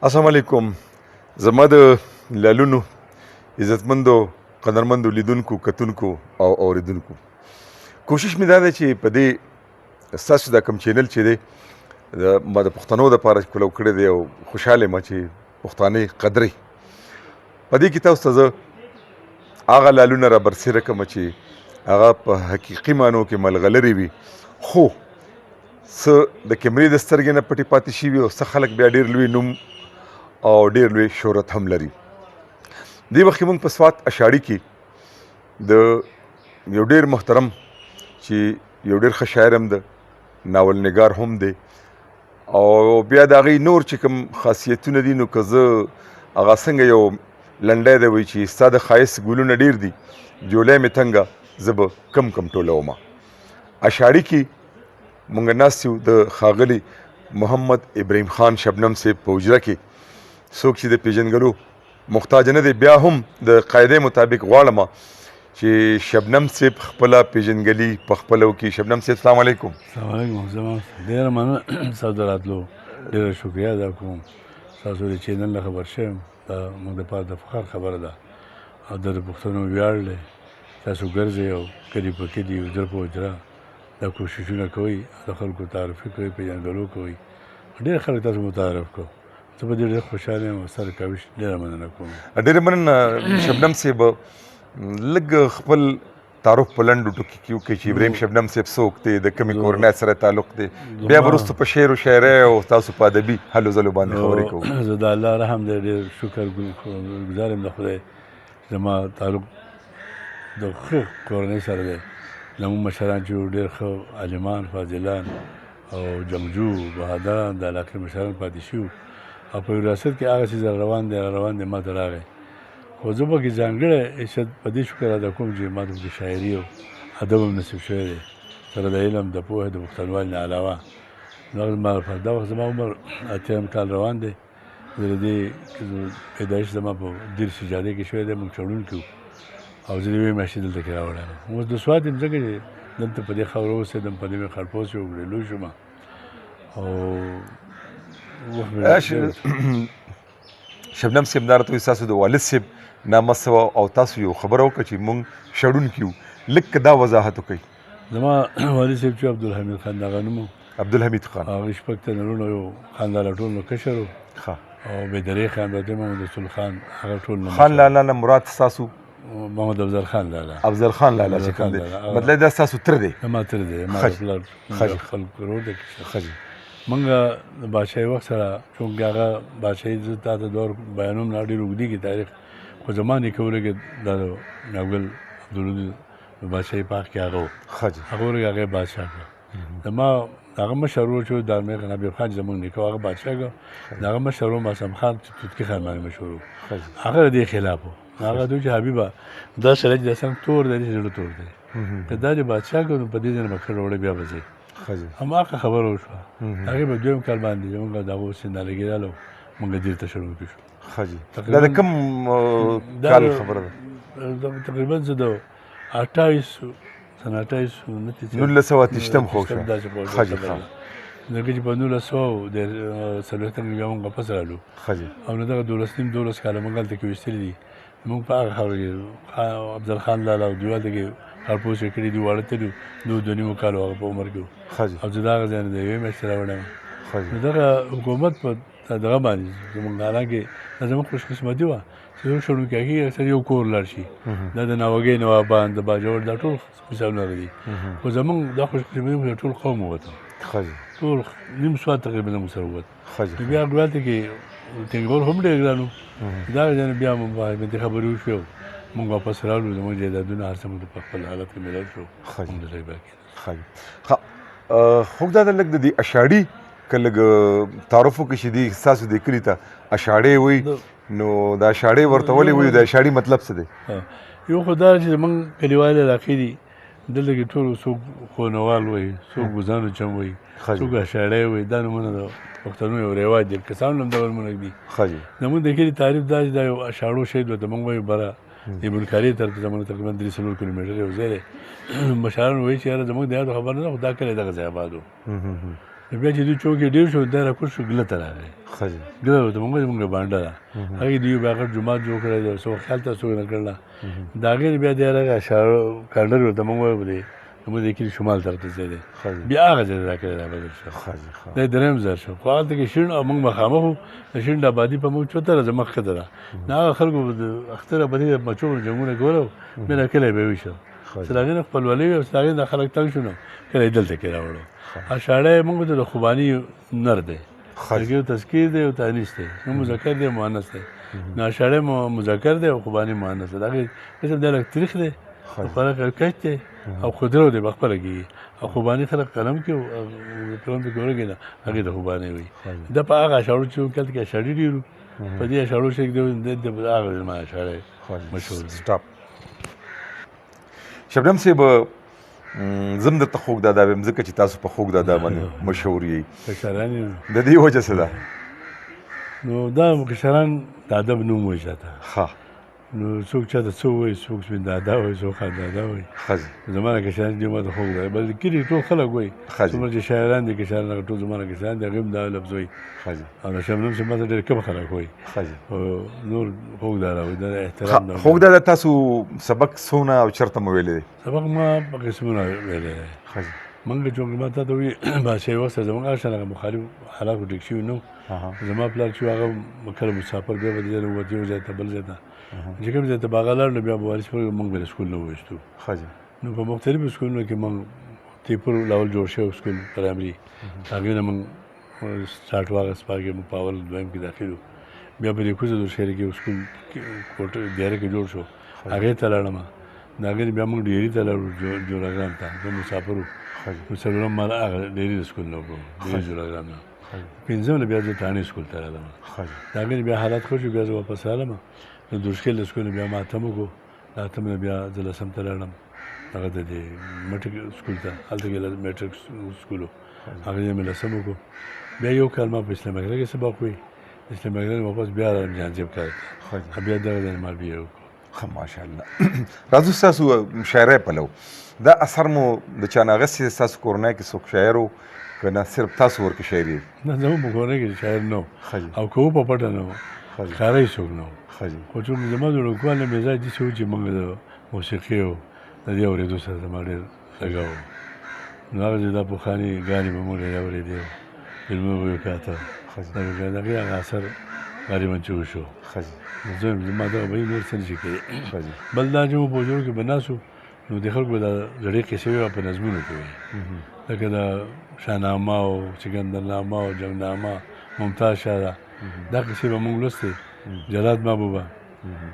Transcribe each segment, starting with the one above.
السلام علیکم. زما د لالونو عزتمندو قدرمندو لیدونکو کتونکو او اوریدونکو کوشش مې دا دی چې په دې ستاسو دا کوم چینل چې دی ما د پښتنو دپاره کولو کړی دی او خوشحاله یم چې پښتانه قدرې په دې کې تاسو ته زه هغه لالونه را برسېره کړم چې هغه په حقیقي معنو کې ملغلرې وي خو څه د کیمرې د سترګې نه پټې پاتې شوي او څه خلک بیا ډېر لوی نوم او ډېر لوی شهرت هم لري. دې وخت کې موږ په سوات اشاړي کې د یو ډېر محترم چې یو ډېر ښه شاعر هم ده، ناول نګار هم دی او بیا د هغې نور چې کوم خاصیتونه دي نو که زه هغه څنګه یو لنډی دی وایي چې ستا د ښایست ګلونه ډېر دي جولی مې تنګه زه به کم کم ټولومه. اشاړي کې موږ ناست یو د ښاغلي محمد ابراهیم خان شبنم صاحب په حجره کې څوک چې د پیژنګلو محتاج نه دی بیا هم د قاعدې مطابق غواړم چې شبنم صاحب خپله پیژنګلي په خپله وکړي. شبنم صاحب السلام علیکم. السلام علیکم. زما ډېره مننه ستاسو د راتلو، ډېره شکریه ادا کوم. ستاسو د چینل نه خبر شوم، دا موږ دپاره د فخر خبره ده او د پښتنو ویاړ دی. تاسو ګرځئ او کلي په کلي حجره په حجره دا کوششونه کوئ، د خلکو تعرفي کوئ، پیژنګلو کوئ. ډېر خلک تاسو متعارف کړو. زه په دې ډېر خوشحاله یم او ستا د کاوش ډېره مننه کوم. ډېره مننه شبنم صاحب. لږ خپل تعارف په لنډو ټکو کې وکړئ چې ابراهیم شبنم صاحب څوک دی، د کومې کورنۍ سره تعلق دی، بیا به وروسته په شعر و شاعرۍ او تاسو په ادبي هلو ځلو باندې خبرې کوو. زه د الله رحم دی ډېر شکرګزار یم د خدای. زما تعلق د ښه کورنۍ سره دی. زموږ مشران چې ډېر ښه عالمان فاضلان او جنګجو بهادران د علاقې مشران پاتې شوي او په ریاست کې هغه څیز روان دی ما ته راغی. خو زه پکې ځانګړی عزت په دې شکر ادا کوم چې ما ته پکې شاعري او ادب هم نصیب شوی دی، سره د علم د پوهې د پښتنوالي نه علاوه. دا وخت زما عمر اتیم کال روان دی. زه د دې پیدایش زما په دیر سجادې کې شوی دی، موږ چړونکي وو او زه د یوې میاشتې دلته کې راوړی یم. اوس د سوات یم ځکه چې دلته په دې خاوره اوسېدم، په دې مې خړپوس وکړې، لوی شوم او شبنم صاحب دا راته وایي ستاسو د والد صاحب نامه څه وه او تاسو یو خبره وکړه چې موږ شړونکي وو. لږ دا وضاحت وکړئ. زما والد صاحب چې عبدالحمید خان د هغه نوم و. عبدالحمید خان هغه شپږ تنرونه یو خاندان ټول نو کشر و او بیدرې خان د محمد رسول خان هغه ټول خان لالا نه مراد ستاسو محمد افضل خان لالا. افضل خان لالا چې کوم دی مطلب دا ستاسو تره دی؟ زما تره دی. ما د پلار خلک ورور دی. موږ د بادشاهي وخت سره چونکې هغه بادشاهي زه تا ته دور بیانوم نه ډېر اوږدېږي تاریخ، خو زما نیکه ولګېد دا د ناول عبدالودود په بادشاهي پاک کې هغه و. هغه ولګېد هغه یې بادشاه کړه. زما هغه مشر ورور چې دارمي خان حبیب خان چې زموږ نیکه و هغه بادشاه کړه. د هغه مشر ورور معصوم خان چې توتکي خان باندې مشهور و، هغه د دې خلاف و. هغه دوی چې حبیبه دا سړی چې داسې تور دی زړه تور دی، که دا چې بادشاه کړو نو په دې ځای نه به کډه وړی بیا به ځئ. هماغه خبره وشوه. هغې په دویم کال باندې زموږ د هغو سینالګي راغله او موږ دیر ته شړونکي شو. دا د کوم کال خبره ده؟ تقریبا زه د 1928 خو شو. ځکه چې په 1940 بیا موږ واپس رالو او نو دغه 12 کاله موږ هلته کې ویشتلي دي. موږ په هغه خاوره کې افضل خان لالا او دوی هلته کې خړپوس یې کړي دي، واړه تلي دو 2.5 کالو هغه په عمر کې و او زه د هغه ځای نه د یوې میاشتې راوړی یم. نو دغه حکومت په دغه باندې زموږ حالانکې دا زموږ خوشقسمتي وه چې زموږ شړونکی کېږي اکثر یو کور لاړ شي. دا د ناوګۍ نوابان د باجوړ دا ټول مثالونه دي. خو زموږ دا خوشقسمتي موږ ټول قوم ووتم، ټول نیم سوات تقریبا زموږ سره ووت. نو بیا ګوالته کې ټینګول هم ډېر ګران و. د هغه ځای نه بیا مفاهمتي خبرې وشوې او موږ واپس رالو. زموږ جایدادونه هر څه موږ په خپل حالت کې ملل شو. موږ د ځای باقي خو دا د لږ د دې اشاړي که لږ تعارف وکړي چې دې ستاسو دې کلي ته اشاړې وایي نو دا اشاړې ورته ولې وایي؟ د اشاړي مطلب څه دی؟ یو خو دا چې زموږ کلیوالي علاقې دي دلته کې ټول څوک خونوال وایي، څوک ګوزانو چم وایي، څوک اشاړی وایي. دا نومونه د پښتنو یو رواج دی، کسانو هم دغه نومونه دي. زموږ د کلي تعریف دا چې دا یو اشاړو شهید ورته موږ وایو بره ابن کاري طرف زموږ تقریبا 3 کیلومتره یو ځای دی. مشران وایي چې یاره زموږ د یادو خبر نه ده خو دا کلی دغه ځای آباد و. بیا چې دوی چوکې ډېر شو دا راکوز شو ګله ته راغی ښه جي ګله ورته مونږ بانډه ده هغې دوی بیا غټ جومات جوړ کړی دی څوک خیال ته څوک نه کړله د هغې نه بیا دی هغه کارنر ورته مونږ ویلې زموږ د کلي شمال طرف ته ځای دی بیا هغه ځای ته راکړی دا بدل شو دا یې درېیم ځل شو خو هلته کې شین او مونږ مخامخ وو د شین آبادي په مونږ چوتره زه مخکې ته ده نو هغه خلکو د اختر آبادي د مچو جنګونه کول او بیا کلی به ویشو چې د هغې نه خپلولي وي او د هغې نه خلک تنګ شو نو کلی دلته کې راوړو اشاړه یې مونږ ته د خوباني نر دی هغې تذکیر دی او تانیث دی نو مذکر دی مؤنث دی نو اشاړه مذکر دی او خوباني مؤنث دی د هغې قسم دی لږ تریخ دی فرق کچ دی او خودرو دی پخپله کېږي او خوباني خلک قلم کې قلم پکې ورګي نه هغې د خوباني وایي دا په هغه اشاړو چې کلته کې اشاړي ډېرو په دې اشاړو شي د هغه زما اشاړی مشهور دی شبنم صاحب زم درته خوږ دادا ویم ځکه چې تاسو په خوږ دادا باندې مشهور یې کشران د دې وجه څه ده نو دا کشران د ادب نوم وایي چاته ښه نو څوک چاته څه وایي څوک سپین دادا وایي څوک خان دادا وایي ښه جي زما نه کشران دي ما ته خوږ دی بل کلي ټول خلک وایي څومره چې شاعران دي کشران هغه ټول زما نه کشران دي هغې هم دا لفظ وایي او د شبنم صاحب ما ته ډېر کم خلک وایي نور خوږ دادا وایي دا احترام خوږ دادا تاسو سبق څونه او چېرته مو ویلی دی سبق ما په قسمونه ویلی دی مونږ چونکې ما تا ته وایي بادشاهي وخت زموږ هغه شان هغه مخالف حالاتو ډېک شوي نه زما پلار چې هغه کله مسافر بیا به د ځای نه ووت یو ځای ته بل ځای ته چې کوم ځای ته به هغه لاړ نو بیا به وارث پورې مونږ به د سکول نه وویستو نو په مختلفو سکولونو کې مونږ تیپور لاول جوړ شوی سکول پرایمري هغې نه مونږ سټارټ واخیست په هغې مونږ په اول دویم کې داخل وو بیا په دې کوزه دوشهري کې سکول کوټه دیاره کې جوړ شو هغې ته لاړم د هغې نه بیا مونږ ډیري ته لاړو جوراګرام ته زه مسافر وو نو څلورم مال هغه ډیري د سکول نه وکړو ډیري جوراګرام نه پنځم نه بیا زه تانې سکول ته رالم د هغې نه بیا حالات ښه شو بیا زه واپس رالم نو دوشکیل د سکول نه بیا ما اتم وکړو د اتم نه بیا زه لسم ته لاړم هغه د دې مټریک سکول ته هلته کې میټریک سکول و هغې نه مې لسم وکړو بیا یو کال ما په اسلام اکرا کې سبق وی اسلام اکرا نه واپس بیا رالم جانجیب کار ته بیا دغه ځای ما بیا وکړو ښه ماشاءالله راځو ستاسو شاعرۍ پلو دا اثر مو د چا نه اخیستی دی ستاسو کورنۍ کې څوک شاعر و که نه صرف تاسو ورکې شاعري نه زموږ په کورنۍ کې شاعر نه و او که و په پټه نه و ښکاره یې څوک نه و خو چونکې زما د لوکوال نه مزاج داسې و چې موږ د موسیقي او د دې اورېدو سره زما ډېر لګاو و نو هغه چې دا پخواني ګانې به موږ ډېر اورېدې و فلمونه به یې کاته د هغې هغه اثر غالبا چې وشو زه زما دغه به نور څه نشي کوي بل دا چې مو په حجرو کې به ناست وو نو د خلکو به دا زړې قصې وې په نظمونو کې وې لکه د شاهنامه او سکندرنامه او جنګنامه ممتاز شاه ده دا قصې به موږ لوستې جلاد محبوبه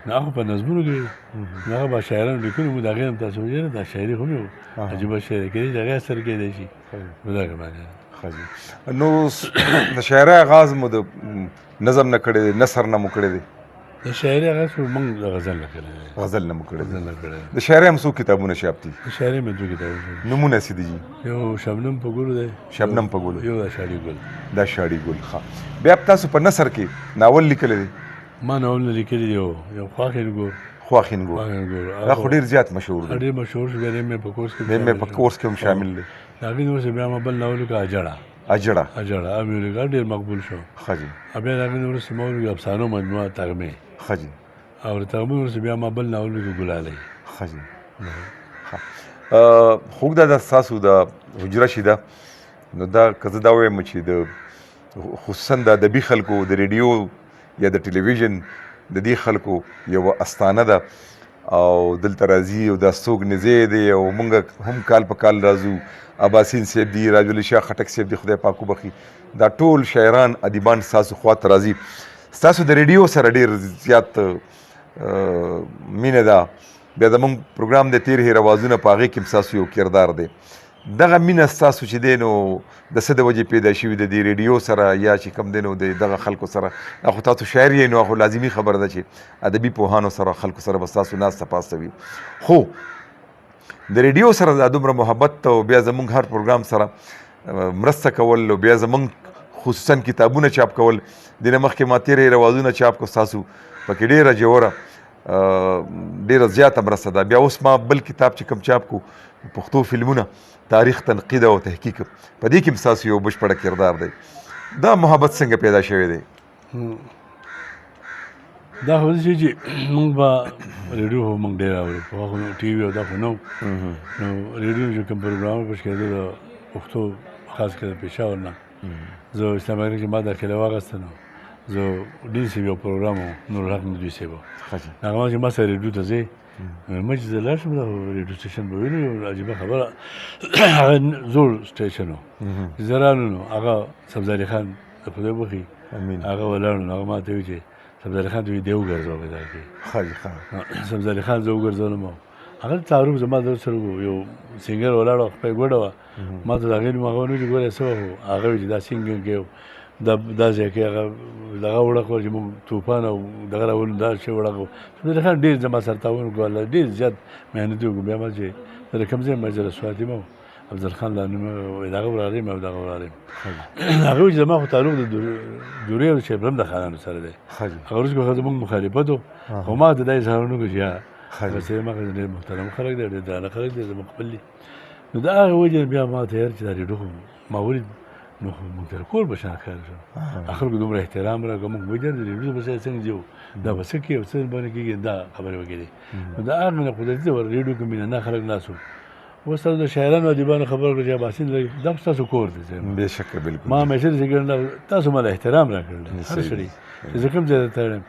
نو هغه په نظمونو کې نو هغه به شاعرانو لیکلي وو د هغې هم تاسو ویل دا شاعري خو مې وو عجیبه شاعري کېدای چې د هغې اثر کېدای شي نو دغه معنی نو د شاعرۍ آغاز مو د نظم نه کړی دی نثر نه مو کړی دی د شاعرۍ آغاز خو موږ د غزل نه کړی دی غزل نه مو کړی دی د شاعرۍ هم څو کتابونه چاپ دي د شاعرۍ مې 2 کتابونه نومونه څه دي یو شبنم په ګلو دی شبنم په ګلو یو د شاړي ګل دا شاړي ګل ښه بیا تاسو په نثر کې ناول لیکلی دی ما ناول نه لیکلی دی یو خواخین ګور دا خو ډېر زیات مشهور دی ډېر مشهور شو بیا مې په کورس کې هم شامل دی د هغې نه وروسته بیا ما بل ناول وکړه اجړه مې ولیکه ډېر مقبول شو بیا د هغې نه وروسته ما ولیکه افسانو مجموعه تغمې او د تغمې وروسته بیا ما بل ناول ولیکه ګلالۍ خوږ دادا ستاسو د حجره چې ده نو دا که زه دا وایم چې د خصوصا د ادبي خلکو د ریډیو یا د ټلویزیون د دې خلکو یوه استانه ده او دلته راځي او دا څوک نږدې دی او موږ هم کال په کال راځو عباسین صاحب دي راج علي شاه خټک صاحب دي خدای پاک وبخي دا ټول شاعران ادیبان ستاسو خواته راځي ستاسو د ریډیو سره ډېر زیات مینه ده بیا زموږ پروګرام د تیر هیر اوازونه په هغې کې هم ستاسو یو کردار دی دغه مینه ستاسو چې دی نو د څه د وجې پیدا شوي د دې ریډیو سره یا چې کوم دی نو د دغه خلکو سره خو تاسو شاعر یې نو خو لازمي خبره ده چې ادبي پوهانو سره خلکو سره به ستاسو ناسته پاسته وي خو د ریډیو سره دا دومره محبت او بیا زموږ هر پروګرام سره مرسته کول او بیا زموږ خصوصا کتابونه چاپ کول دې نه مخکې ما تېرې روازونه چاپ کړو ستاسو پکې ډېره ژوره ډېره زیاته مرسته ده. بیا اوس ما بل کتاب چې کوم چاپ کو پښتو فلمونه تاریخ تنقید او تحقیق په دې کې هم ستاسو یو بشپړه کردار دی. دا محبت څنګه پیدا شوی دی؟ دا خو چې موږ به ریډیو خو موږ ډېر اورو، پخوا خو ټي وي او دا خو نه نو ریډیو چې کوم پروګرامونه پېښ کېده د پښتو خاص کر د پېښور نه زه اسلام آباد کې ما داخله واخیسته نو زه ډي سي یو پروګرام و نورالحق ندوي صاحب هغه چې ما سره ریډیو ته ځې ما چې زه لاړ شم دا ریډیو سټیشن به وینو یو عجیبه خبره هغه زوړ سټیشن و چې زه رالم نو هغه سبزالي خان د خدای وبخښي هغه ولاړ نو هغه ما ته وایي چې سبزالي خان ته وایي دی وګرځوه په دا کې سبزالي خان زه وګرځولم هغه تعارف زما در سره یو سینګر ولاړ و خپل ګوډه وه ما ته د هغې نوم هغه ونه چې ګوره څه وه هغه وایي چې دا سینګینګ کوي دا ځای کې هغه دغه وړکو چې موږ طوفان او دغه راولو دا شی وړکو سبزالي خان ډېر زما سره تعاون وکړو الله ډېر زیات محنتي وکړو بیا ما چې د کوم ځای مجلس فاطمه و افضل خان لا نوم دغه وراریم او دغه وراریم هغه وایي چې زما خو تعلق د دورې او شیبر هم د خانانو سره دی هغه ورځ کې زموږ مخالفت و خو ما ته دا اظهارونه وکړو چې بس ما ډېر محترم خلک دی ډېر درانه خلک دی زما خپل دي نو د هغې وجې نه بیا ما ته یار چې دا ریډیو خو ما ولید نو خو موږ ته کور به شان ښکاره شو خلکو دومره احترام راکړه موږ وایي د ریډیو به څنګه ځو دا به څه کوي او څه باندې کېږي دا خبرې وکړې نو د هغې نه قدرتي ده ریډیو کې مینه نه خلک ناست وو اوس تاسو د شاعرانو ادیبانو خبره کړه چې اباسین دا ستاسو کور دی بېشکه بالکل ما همیشه داسې ګڼله تاسو ما له احترام راکړل هر سړي چې زه کوم ځای ته تړم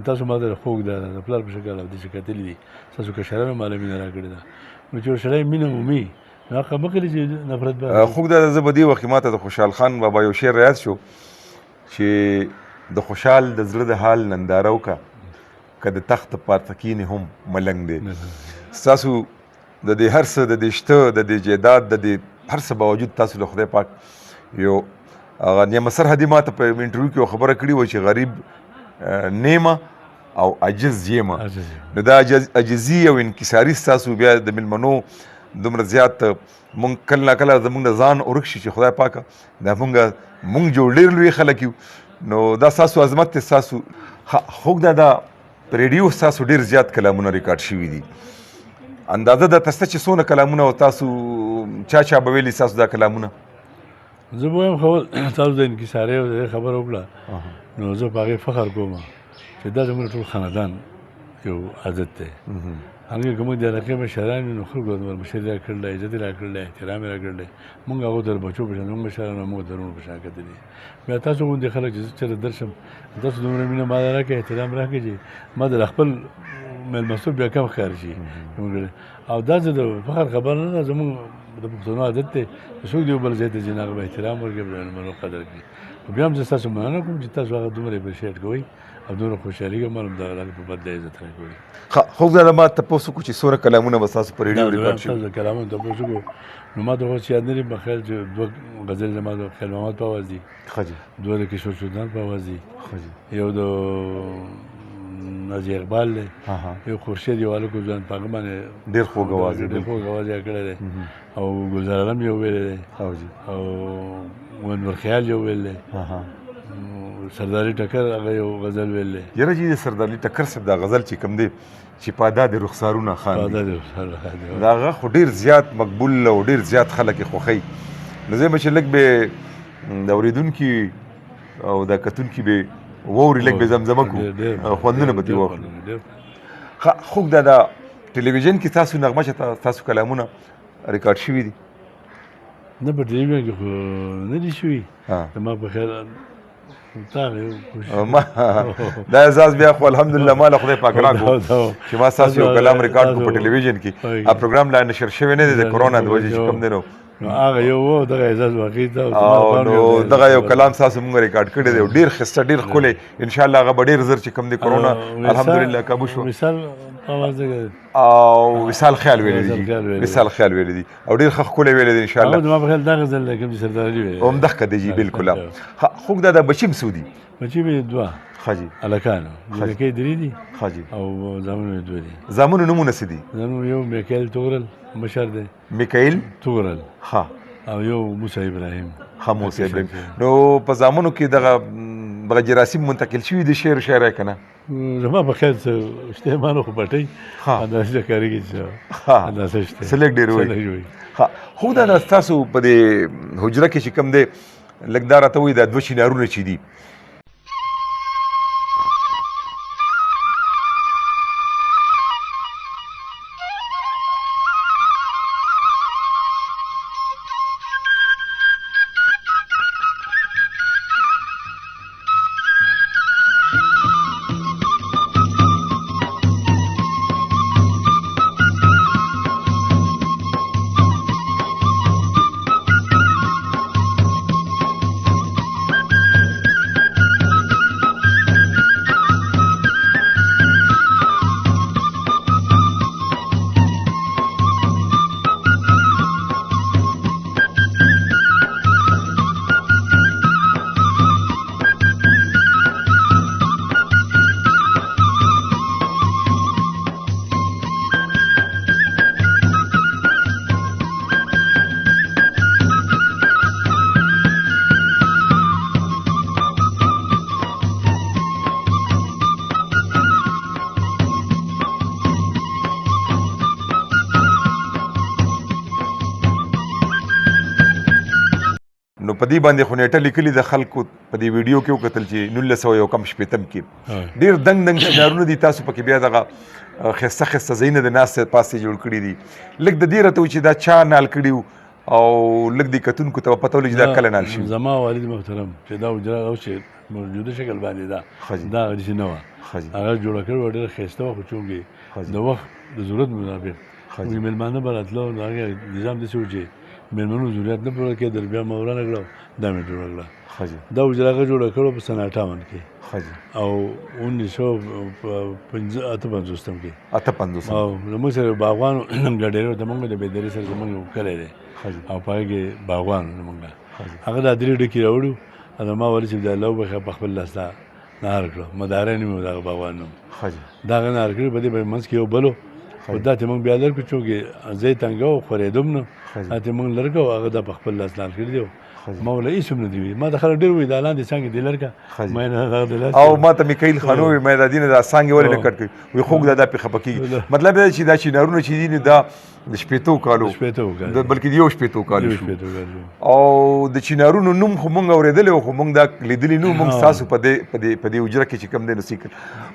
تاسو ما ته خوږ ده د پلار په شکل او داسې کتلي دي ستاسو کشرانو ما له مینه راکړې ده نو چې یو سړی مینه مومي نو هغه مه کوي چې نفرت به خوږ ده. زه به دې وخت ما ته د خوشحال خان بابا یو شعر یاد شو چې د خوشحال د زړه د حال ننداره وکړه که د تخت پارته کینې هم ملنګ دی. ستاسو د دې هر څه د دې شته د دې جایداد د دې هر څه باوجود تاسو له خدای پاک یو هغه نعمت سرحدي ما ته په انټرویو کې یو خبره کړې وه چې غریب نیمه او عجز یمه نو دا عجزي او انکساري ستاسو بیا د مېلمنو دومره زیات مونږ کله نه کله زمونږ د ځان ورک شي چې خدای پاکه دا مونږ جوړ ډېر لوی خلک یو نو دا ستاسو عظمت دی. ستاسو خوږ دا په ریډیو ستاسو ډېر زیات کلامونه ریکارډ شوي دي. اندازه ده تاسو چې څونه کلامونه او تاسو چا به ویلي ستاسو دا کلامونه؟ زه به وایم خو تاسو د انکسارۍ او د خبره وکړه نو زه په هغې فخر کوم چې دا زموږ ټول خاندان یو عادت دی. هغې که موږ د علاقې مشران یو نو خلکو زموږ مشري راکړلی عزت یې راکړلی احترام یې راکړلی موږ هغو ته د بچو په شان زموږ مشران او موږ د ورونو په شان کتلي بیا تاسو غوندې خلک چې زه چېرته درشم تاسو دومره مینه ما ته راکړئ احترام راکړئ چې ما د خپل مېلمستوب بیا کم ښکاره شي او دا زه د فخر خبره نه ده زموږ د پښتنو عادت دی چې څوک د یو بل ځای ته ځي نو هغه به احترام ورکړي د مېلمنو قدر کړي خو بیا هم زه ستاسو مننه کوم چې تاسو هغه دومره اپریشیټ کوئ او دومره خوشحالي کوم هم دغه هغې په بدله عزت راکوئ. خوږ دا ما تپوس وکړو چې څومره کلامونه به ستاسو په ریډیو ریکارډ شوي؟ تاسو د کلامونو تپوس وکړو نو ما ته اوس یاد نه دي په خیال چې دوه غزلې زما د خیال محمد په اواز دي دوه د کشور چودان په اواز دي یو د نازي اقبال دی یو خورشید یو هلک ځوان په هغه باندې ډېر خوږ اواز ډېر خوږ اواز یې کړی دی او ګلزار عالم یو ویلی دی او انور خیال یو ویلی دی سرداري ټکر هغه یو غزل ویل دی. یاره چې د سرداري ټکر صاحب دا غزل چې کوم دی چې پادا د رخسارونه خان دی دا هغه خو ډېر زیات مقبول او ډېر زیات خلک یې خوښوي نو زه به چې لږ به د اورېدونکي او د کتونکي به واوري لږ به زمزمه کړو خوندونه به ترې واخلو. خوږ دا ټلویزیون کې تاسو نغمه چې تاسو کلامونه ریکارډ شوي دي؟ نه په ټلویزیون کې خو نه دي شوي زما په خیال دا اعزاز بیا خو الحمدلله ما له خدای پاک راکړو چې ما ستاسو یو کلام ریکارډ کړو په ټلویزیون کې پروګرام لا نشر شوی نه دی د کرونا د وجې چې کوم دی نو هغه یو و دغه اعزاز واقعي ده نو دغه یو کلام تاسو موږ ریکارډ کړی دی ډېر ښایسته ډېر ښکلی انشاءالله هغه به ډېر زر چې کوم دی کرونا الحمدلله کابو شو او وصال خیال ویلی دي وصال خیال ویلی دي او ډېر ښه ښکلی ویلی دی انشاءالله ما په خیال دا غزل دی کوم چې سرداري ویلی همدغه دی جي بالکل خوږ دا بچي هم څو دي؟ بچي مې دوه هلکان لکۍ درې دي او زامنو یې دوه دي. زامنو نومونه څه دي؟ زامنو یو میکایل توغرل مشر دی میکایل توغرل او یو موسی ابراهیم موسی ابراهیم. نو په زامنو کې دغه جراثیم منتقل شوي دي شعر و شاعرۍ که نه؟ زما په خیر څه شته ما نو خو پټۍ اندازه کارېږي چې اندازه شته سلیک ډېر وایي ها خو دا ستاسو په دې حجره کې چې کوم دی لږ دا راته وایي دا دوه چینارونه چې دي نو په دې باندې خو نیټه لیکلي د خلکو په دې ویډیو کې وکتل چې 1900 کې ډېر دنګ چینارونه دي تاسو پکې بیا دغه ښایسته ځایونه د ناستې پاسې جوړ کړي دي لږ د دې راته و چې دا چا نال کړي او لږ د کتونکو ته به پته ولګي چې دا کله نال شوي زما والد محترم چې دا حجره او چې موجوده شکل باندې ده دا هغه نه وه هغه جوړه کړې وه ډېره ښایسته وه خو چونکې د وخت د ضرورت مطابق مېلمانه به راتله نو هغې نظام داسې و چې مېلمنو ضرورت نه پوره کېدل بیا مې ورانه کړه دا مې جوړه کړه دا حجره هغه جوړه کړې په سن 58 کې او 1958 کې او زموږ سره باغوان ګډېرو د موږ د بېدرې سره زموږ یو کلی دی او په هغې کې باغوان زموږ هغه دا درې ډکي راوړو او ما ویل چې د الله وبخښه په خپل لاس دا نهار کړو مداره نوم یې د هغه باغوان نوم دا هغه نهار کړي په دې منځ کې یو بل و خو دا ته موږ بیا لر کړو چونکې ځای تنګه و خورېدم نه دا ته موږ لر کړو هغه دا په خپل لاس نهار کړي دی ما ولا هېڅ هم نه دي ویلي ما د خلک ډېر وایي دا لاندې څانګې دې لر کړه ما نه هغه د لاس او ما ته میکایل خان وویل ما دا دینه دا څانګې ولې نه کټ کړي وایي خوږ دا پې خفه کېږي مطلب دا چې دا چینارونه چې دي نو دا د شپېتو کالو بلکې د یو شپېتو کالو شو او د چینارونو نوم خو مونږ اورېدلی و خو مونږ دا لیدلي نه مونږ ستاسو په دې حجره کې چې کوم دی نو سیکل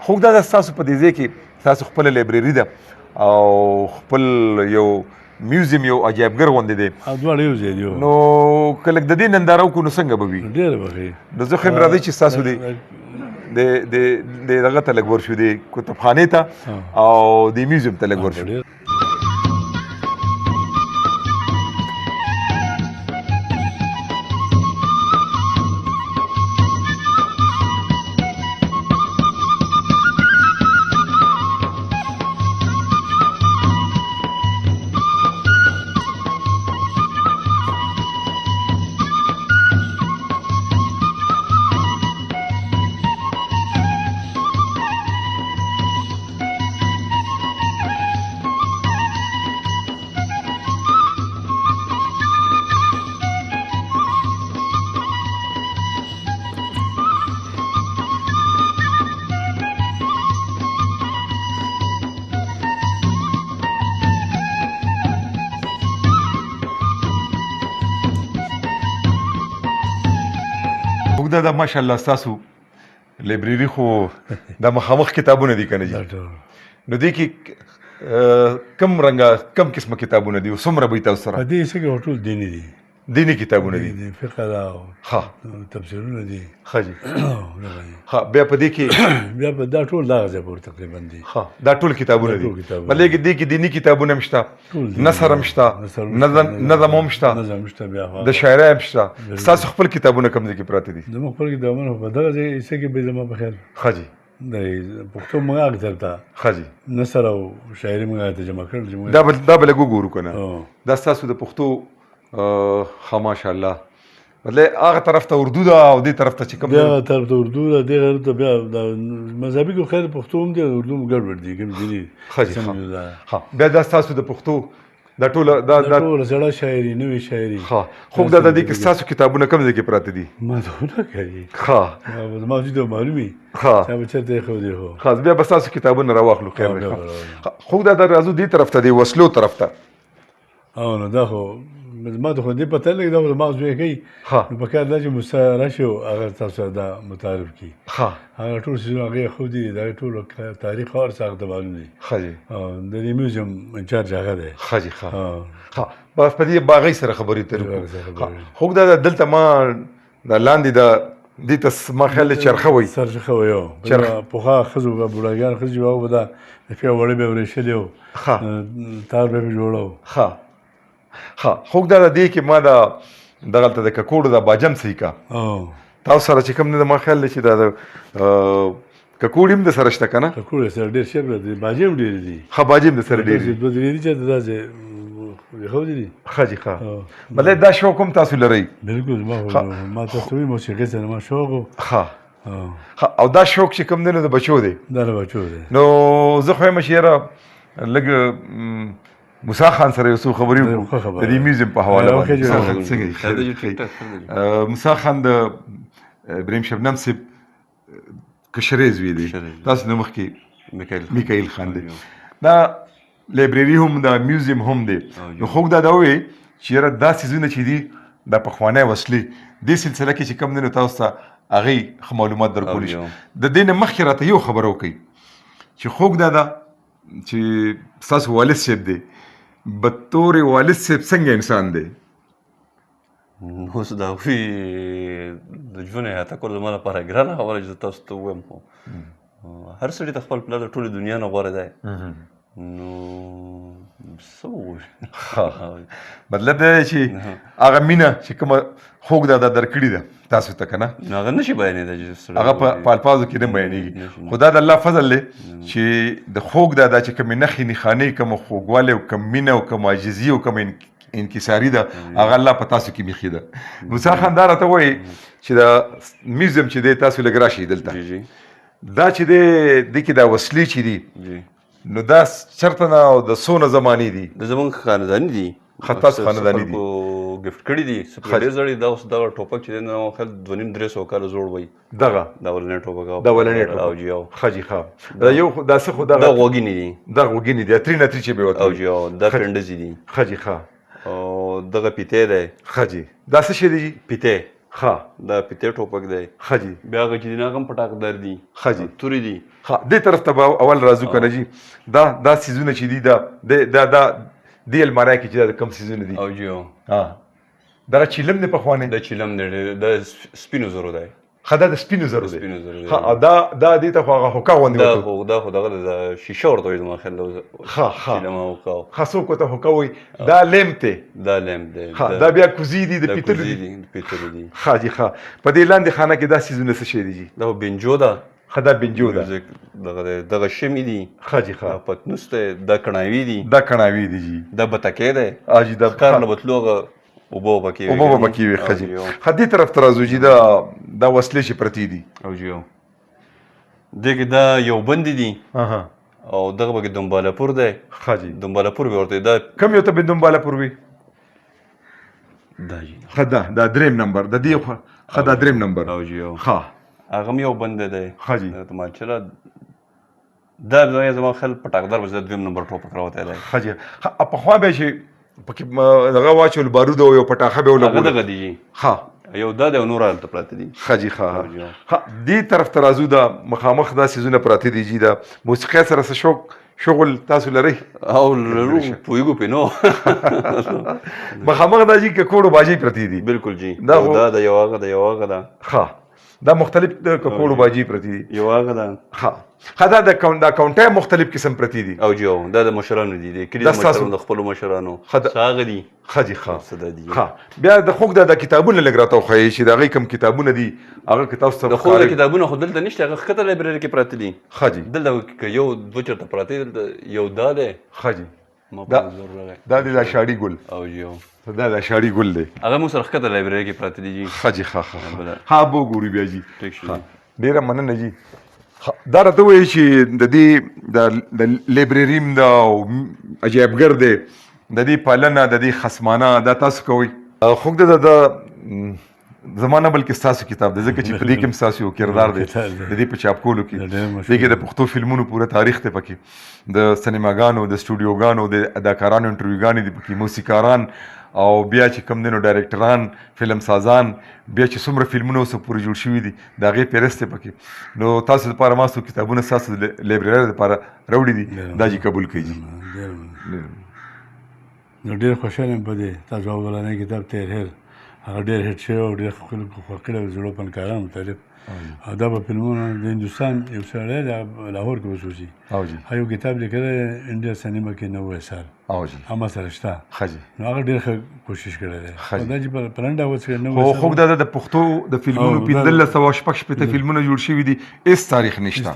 خوږ دا ستاسو په دې ځای کې ستاسو خپله لایبرري ده او خپل یو میوزیم یو عجایبګر غوندې دی دواړه یو ځای دي نو که لږ د دې ننداره وکړو نو څنګه به وي ډېره به ښه نو زه خو یم راځئ چې ستاسو د دغه ته لږ ورشو د کتابخانې ته او د میوزیم ته لږ ورشو دا ماشاءالله ستاسو لایبرري خو دا مخامخ کتابونه دي که نه دي نو دې کې کم رنګه کم قسمه کتابونه دي او څومره به تاسو سره په دې څه کې ټول دیني دي دیني کتابونه دي فقه ده او تفسیرونه دي ښه جي ها بیا په دې کې بیا په دا ټول دغه ځای پورې تقریبا دي ها دا ټول کتابونه دي مطلب دې کې دیني کتابونه هم شته نثر هم شته نظم هم شته بیا د شاعرۍ هم شته ستاسو خپل کتابونه کوم ځای کې پراته دي زموږ خپل کتابونه په دغه ځای څه کې به زما په خیر ښه جي د پښتو موږ اکثر ته ښه جي نثر او شاعري موږ ته جمع کړل دا به لږ وګورو که نه دا ستاسو د پښتو ښه ماشاءالله مطلب هغه طرف ته اردو ده او دې طرف ته چې کوم هغه طرف ته اردو ده دې طرف ته بیا د مذهبي کو خیر پښتو هم دی اردو هم ګډوډ دي کوم دي ښه جي ها بیا دا ستاسو د پښتو دا ټوله دا دا ټول زړه شاعري نوې شاعري ها خو دا د دې کې ستاسو کتابونه کوم ځای کې پراته دي ما ته کوي ها ما دې معلومي ها چا به چرته خو دی هو خاص بیا بس تاسو کتابونه راواخلو خیر دی خو دا د راځو دې طرف ته دی وسلو طرف ته او نو دا خو ما ته خو دې پته لګي دا ما زوی کوي نو په کار دا چې مستعار شو هغه تاسو دا متعارف کی ها هغه ټول څه هغه خو دي دا ټول تاریخ اور څنګه د معلوم دي خاجي د دې میوزیم انچارج هغه دی خاجي ها بس په دې باغی سره خبرې تر خو دا دلته ما د لاندې د دې ته ما خیال چرخه وي چرخه وي په خا خزو بوډاګان خزو او دا په وړې به ورشلې ها تار به جوړو ها خو دا د دې کې ما دا دغلته د ککوړو د باجم سې کا تاسو سره چې کوم نه ما خیال چې دا ککوړې هم د سره شته کنه ککوړې سره ډېر شر دي باجم ډېر دي ها باجم د سره ډېر دي دوه دي چې دا چې خو دي خاجي بلې دا شوق هم تاسو لرئ بالکل ما تاسو وی موسیقي سره ما شوق او دا شوق چې کوم نه د بچو دی دا د بچو دی نو زه خو هم شیره لګ موسی خان سره یو څو خبرې وکړو د دې میوزیم په حواله باندې څنګه موسی خان د ابراهیم شبنم صاحب کشرې زوی دی تاسو نو مخکې میکائیل خان دی دا لایبرری هم دا میوزیم هم دی نو خو دا وی چې دا سيزونه چې دي د پخوانی وسلې د سلسله کې چې کم نه تاسو ته هغه معلومات درکول شي د دین مخکې راته یو خبرو کوي چې خوګ دا چې تاسو والد صاحب دی بطور والد صاحب څنګه انسان دی نو څه دا وی د ژوند حیات کول زما لپاره ګرانه خبره چې تاسو ته وایم هر سړي ته خپل پلار د ټولې دنیا نه غوره دی نو څه ووایو مطلب دا چې هغه مینه چې کومه خوږ دا درکړې ده تاسو ته که نه هغه نشي بیانېدی چې هغه په الفاظو کې نه بیانېږي خو دا د الله فضل دی چې د خوږ دا چې کومې نښې نښانې کومه خوږوالی او کوم مینه او کوم عاجزي او کوم انکساري ده هغه الله په تاسو کې میخي ده موسی خان دا راته وایي چې دا میوزیم چې دی تاسو لږ راشئ دلته دا چې دی دې کې دا وسلې چې دي نو دا چرته نه او د څونه زمانې دي د زمونږ خانداني دي تاسو خانداني دي ګفټ کړي دي ډېر زړې دا اوس دغه ټوپک چې دی نو خل 2.5-300 کاله زوړ وي دغه دا ولنې ټوپک دا ولنې ټوپک او جیو خاجي دا یو دا څه خو دا غوګینې دي دا غوګینې دي اترې نترې چې به وته او جیو دا پندزي دي خاجي او دغه پیته دی خاجي دا څه شي دي پیته دا پیته ټوپک دی خاجي بیا هغه چې دینه هم پټاک در دي خاجي توري دي دې طرف ته اول راځو کنه جی دا سيزونه چې دي دا دی المارای کې چې دا کم سيزونه دي او جیو دا چیلم نه په خوانه د چیلم نه د سپینو زرو دی خدا د سپینو زرو دی دا دې ته هغه هوکا وندي دا خو دغه د شیشه ورته وي ما خل چیلم هوکا خاصو کو ته هوکا وي دا لیمته دا لیمته دا بیا کوزي دي د پیتل دي خاجي په دې لاندې خانه کې دا سيزونه څه شي دي دا بنجو ده خدا بنجو ده دغه شمی دي خاجي پتنوس ته دا کڼاوي دي جی دا بتکې ده اجي دا کار نه بتلوغه وبو بکی وي خاجي خدي طرف ترازو جی دا وسلې شي پرتی دي او جیو دغه دا یو بند دي او دغه بګ دنباله پور ده خاجي دنباله پور ورته دا کم یو ته دنباله پور وي دا جی خدا دریم نمبر د دې خدا دریم نمبر او جیو هغه یو بند ده خاجي ته ما چلا دا زما خل پټاکدار وزد دویم نمبر ټوپک راوته ده خاجي په خوا به شي پکې دغه واچول بارود او یو پټاخه به ولګول دغه دی یو دا د نور حالت پراته دي خاجي دې طرف ترازو دا مخامخ دا سيزونه پراته دي جی دا موسیقي سره شغل تاسو لري او لرو پویګو پینو مخامخ دا جی ککوړو باجی پرتی دي بالکل جی دا د یو هغه دا دا مختلف د ککوړو باجی پرتی دي یو هغه دا خدا د کاونټه مختلف قسم پرتی دي او جو دا د مشرانو دي کلی مشرانو د خپل مشرانو ساغ دي خاجي بیا د خوګ د کتابونه لګراته خو شي دا غي کم کتابونه دي هغه کتاب څه د خوګ کتابونه خو دلته نشته هغه خطر لایبرری کې پراته دي خاجي دلته یو دوه چرته پراته یو دا ده خاجي دا د شاړي ګل او جو دا د شاړي ګل دی هغه مو سره خطر لایبرری کې پراته دي جی خاجي بو ګوري بیا جی ډیره مننه جی دا راته وایي چې د دې د لایبرری دا عجایبګر دی د دې پالنه د دې خصمانه دا تاسو کوئ. خوږ د زمانه بلکې ستاسو کتاب دی ځکه چې په دې کې هم ستاسو یو کردار دی د دې په چاپ کولو کې. دې کې د پښتو فلمونو پوره تاریخ دی پکې، د سینماګانو، د سټوډیوګانو، د اداکارانو انټرویوګانې دي پکې، موسیقاران او بیا چې کوم دی نو ډایرکټران، فلم سازان، بیا چې څومره فلمونه اوس پورې جوړ شوي دي د هغې فهرست دی پکې. نو تاسو لپاره ما څو کتابونه ستاسو د لایبررۍ لپاره راوړي دي، دا چې قبول کړئ. نو ډېر خوشحاله یم په دې تاسو اولنی کتاب تیر هیر هغه ډېر هیټ شوی او ډېر خلکو خوښ کړی و، زړو فنکاران مختلف. او دا به فلمونه د هندوستان یو سړی د لاهور کې خصوصي یو کتاب لیکلی انډیا سینما کې 90 سال هغه سره شته. نو هغه ډېر ښه کوشش کړی دی. دا چې په لنډ اواز کې 90 خو دا د پښتو د فلمونو 1560 فلمونه جوړ شوي دي، هېڅ تاریخ نشته.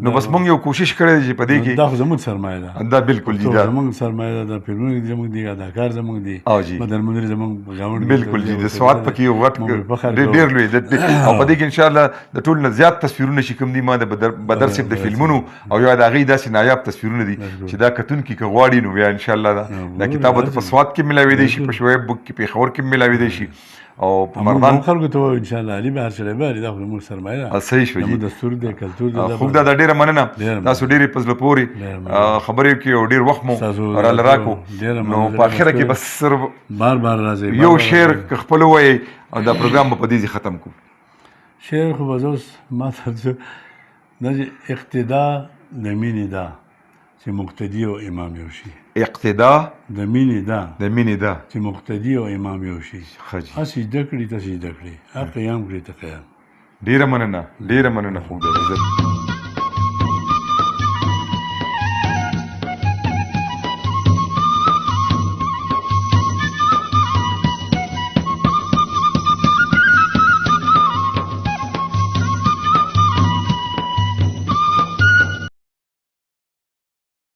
نو بس موږ یو کوشش کړی دی چې په دې کې دا خو زموږ سرمایه ده. دا بالکل دي، دا زموږ سرمایه ده. د فلمونو زموږ دي، اداکار زموږ دي، بدر مدیر زموږ ګاونډ بالکل دي. د سواد پکې یو غټ ډېر لوی او په دې کې انشاءالله د ټول نه زیات تصویرونه چې کوم دي ما د بدر صاحب د فلمونو او یا د هغې داسې نایاب تصویرونه دي چې دا کتونکي که غواړي نو بیا انشاءالله دا کتاب ورته په سواد کې ملاویدی شي، په شعیب بک کې پېښور کې ملاویدی شي او په مردان خلکو ته وایو انشاءالله علي به هر سړی به علي دا خو زموږ سرمایه ده. صحیح شو زموږ دستور دی، کلتور دی. خوږ دا ډېره مننه، تاسو ډېرې په زړه پورې خبرې وکړې او ډېر وخت مو راله راکړو. نو په اخره کې بس صرف بار راځئ یو شعر که خپل ووایئ او دا پروګرام به په دې ختم کړو. شعر خو به زه اوس ما ته دا چې اقتدا د مینې ده چې مقتدي او امام یو شي. اقتدا د مینې ده چې مقتدي او امام یو شي. هسې زده کړي ته سجده کړي، هر قیام کړي ته قیام. ډېره مننه خوږ.